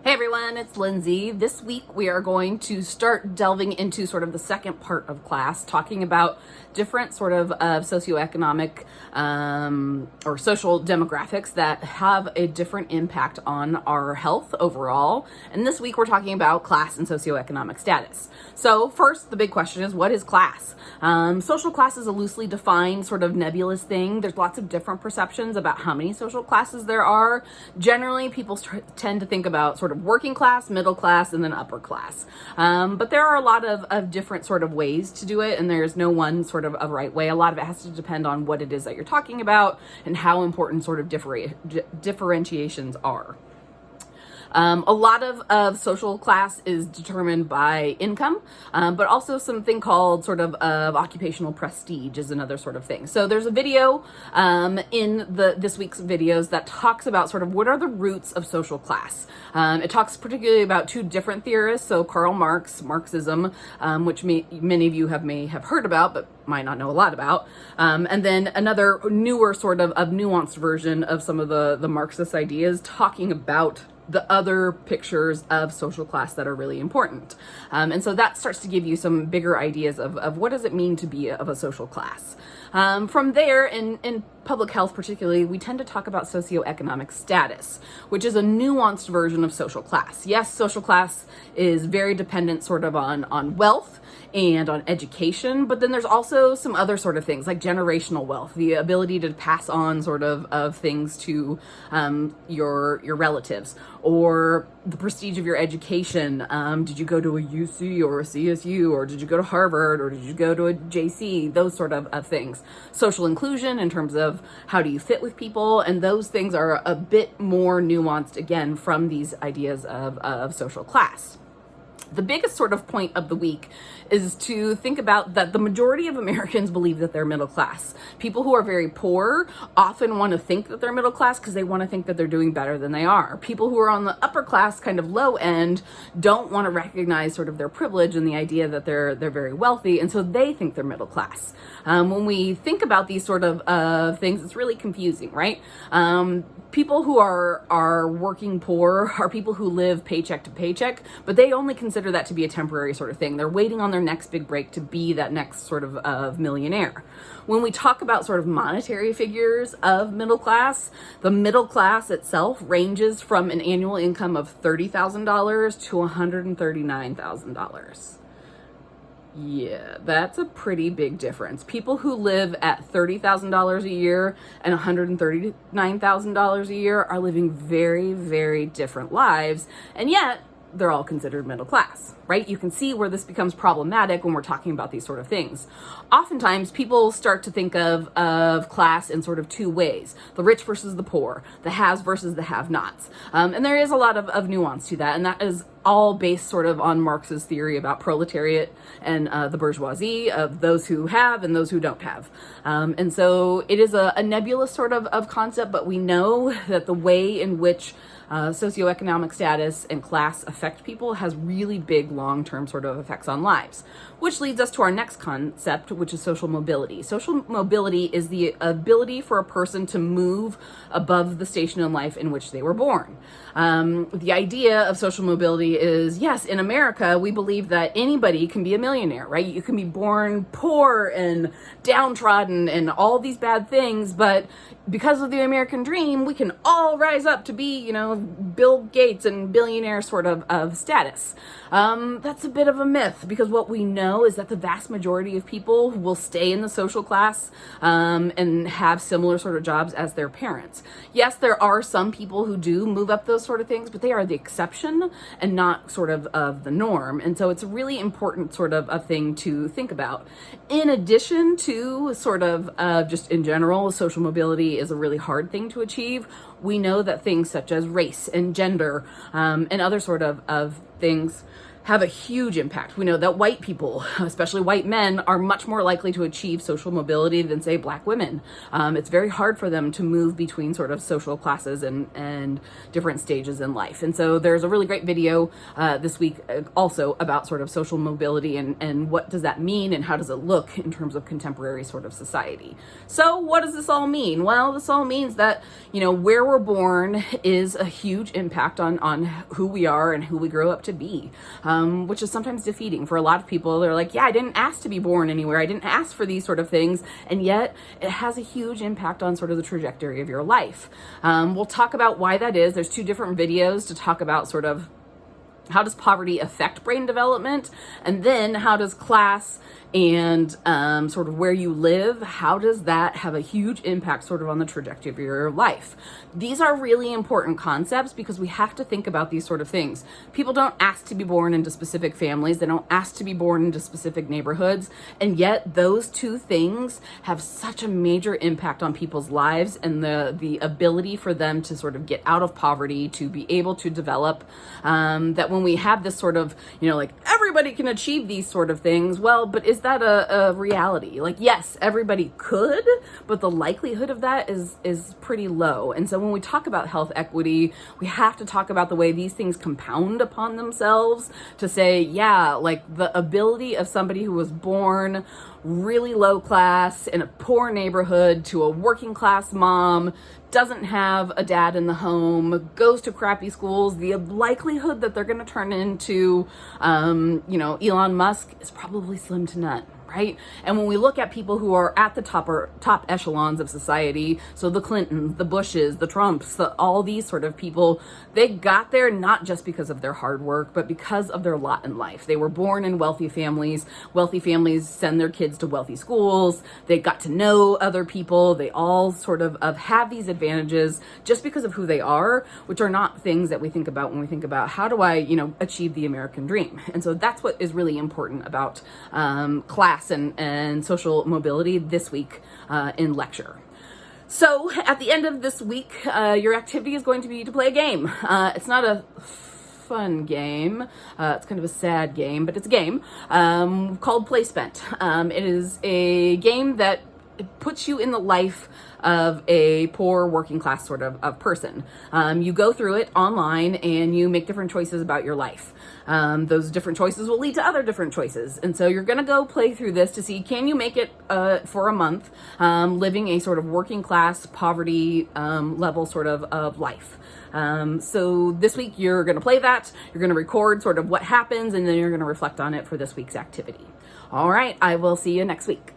Hey everyone, it's Lindsay. This week we are going to start delving into sort of the second part of class, talking about different sort of socioeconomic or social demographics that have a different impact on our health overall. And this week we're talking about class and socioeconomic status. So first, the big question is, what is class? Social class is a loosely defined sort of nebulous thing. There's lots of different perceptions about how many social classes there are. Generally, people tend to think about sort of working class, middle class, and then upper class. But there are a lot of different sort of ways to do it, and there's no one sort of a right way. A lot of it has to depend on what it is that you're talking about and how important sort of differentiations are. A lot of social class is determined by income, but also something called sort of occupational prestige is another sort of thing. So there's a video in this week's videos that talks about sort of what are the roots of social class. It talks particularly about two different theorists. So Karl Marx, Marxism, which many of you may have heard about, but might not know a lot about. And then another newer sort of nuanced version of some of the Marxist ideas talking about the other pictures of social class that are really important. And so that starts to give you some bigger ideas of what does it mean to be of a social class. From there, in public health particularly, we tend to talk about socioeconomic status, which is a nuanced version of social class. Yes, social class is very dependent sort of on wealth and on education, but then there's also some other sort of things like generational wealth, the ability to pass on sort of things to your relatives, or the prestige of your education. Did you go to a UC or a CSU, or did you go to Harvard, or did you go to a JC? Those sort of things. Social inclusion in terms of how do you fit with people, and those things are a bit more nuanced, again, from these ideas of social class. The biggest sort of point of the week is to think about that the majority of Americans believe that they're middle class. People who are very poor often want to think that they're middle class because they want to think that they're doing better than they are. People who are on the upper class, kind of low end, don't want to recognize sort of their privilege and the idea that they're very wealthy, and so they think they're middle class. When we think about these sort of things, it's really confusing, right? People who are working poor are people who live paycheck to paycheck, but they only consider that to be a temporary sort of thing. They're waiting on their next big break to be that next sort of millionaire. When we talk about sort of monetary figures of middle class, the middle class itself ranges from an annual income of $30,000 to $139,000. Yeah, that's a pretty big difference. People who live at $30,000 a year and $139,000 a year are living very, very different lives, and yet they're all considered middle class, right? You can see where this becomes problematic when we're talking about these sort of things. Oftentimes, people start to think of class in sort of two ways: the rich versus the poor, the haves versus the have-nots. And there is a lot of nuance to that, and that is all based sort of on Marx's theory about proletariat and the bourgeoisie, of those who have and those who don't have. And so it is a nebulous sort of concept, but we know that the way in which socioeconomic status and class affect people has really big long-term sort of effects on lives, which leads us to our next concept, which is social mobility. Social mobility is the ability for a person to move above the station in life in which they were born. The idea of social mobility is, yes, in America, we believe that anybody can be a millionaire, right? You can be born poor and downtrodden and all these bad things, but because of the American dream, we can all rise up to be, Bill Gates and billionaire sort of status. That's a bit of a myth, because what we know is that the vast majority of people will stay in the social class and have similar sort of jobs as their parents. Yes, there are some people who do move up those sort of things, but they are the exception and not sort of the norm. And so it's a really important sort of a thing to think about. In addition to sort of just in general, social mobility is a really hard thing to achieve. We know that things such as race and gender and other sort of things have a huge impact. We know that white people, especially white men, are much more likely to achieve social mobility than, say, black women. It's very hard for them to move between sort of social classes and different stages in life. And so there's a really great video this week also about sort of social mobility and what does that mean and how does it look in terms of contemporary sort of society. So what does this all mean? Well, this all means that, where we're born is a huge impact on who we are and who we grow up to be. Which is sometimes defeating for a lot of people. They're like, yeah, I didn't ask to be born anywhere. I didn't ask for these sort of things. And yet it has a huge impact on sort of the trajectory of your life. We'll talk about why that is. There's 2 different videos to talk about sort of how does poverty affect brain development, and then how does class and sort of where you live, how does that have a huge impact sort of on the trajectory of your life? These are really important concepts because we have to think about these sort of things. People don't ask to be born into specific families. They don't ask to be born into specific neighborhoods. And yet those 2 things have such a major impact on people's lives and the ability for them to sort of get out of poverty, to be able to develop, that when we have this sort of, like everybody can achieve these sort of things, well, but is that a reality? Like, yes, everybody could, but the likelihood of that is pretty low. And so when we talk about health equity, we have to talk about the way these things compound upon themselves to say, yeah, like the ability of somebody who was born really low class in a poor neighborhood to a working class mom, doesn't have a dad in the home, goes to crappy schools, the likelihood that they're going to turn into, Elon Musk is probably slim to none. Right? And when we look at people who are at the top echelons of society, so the Clintons, the Bushes, the Trumps, all these sort of people, they got there not just because of their hard work, but because of their lot in life. They were born in wealthy families. Wealthy families send their kids to wealthy schools. They got to know other people. They all sort of have these advantages just because of who they are, which are not things that we think about when we think about how do I, achieve the American dream. And so that's what is really important about class and social mobility this week in lecture. So at the end of this week, your activity is going to be to play a game. It's not a fun game. It's kind of a sad game, but it's a game called Play Spent. It is a game that puts you in the life of a poor working class sort of person. You go through it online and you make different choices about your life. Those different choices will lead to other different choices. And so you're going to go play through this to see, can you make it for a month living a sort of working class poverty level sort of life. So this week you're going to play that, you're going to record sort of what happens, and then you're going to reflect on it for this week's activity. All right, I will see you next week.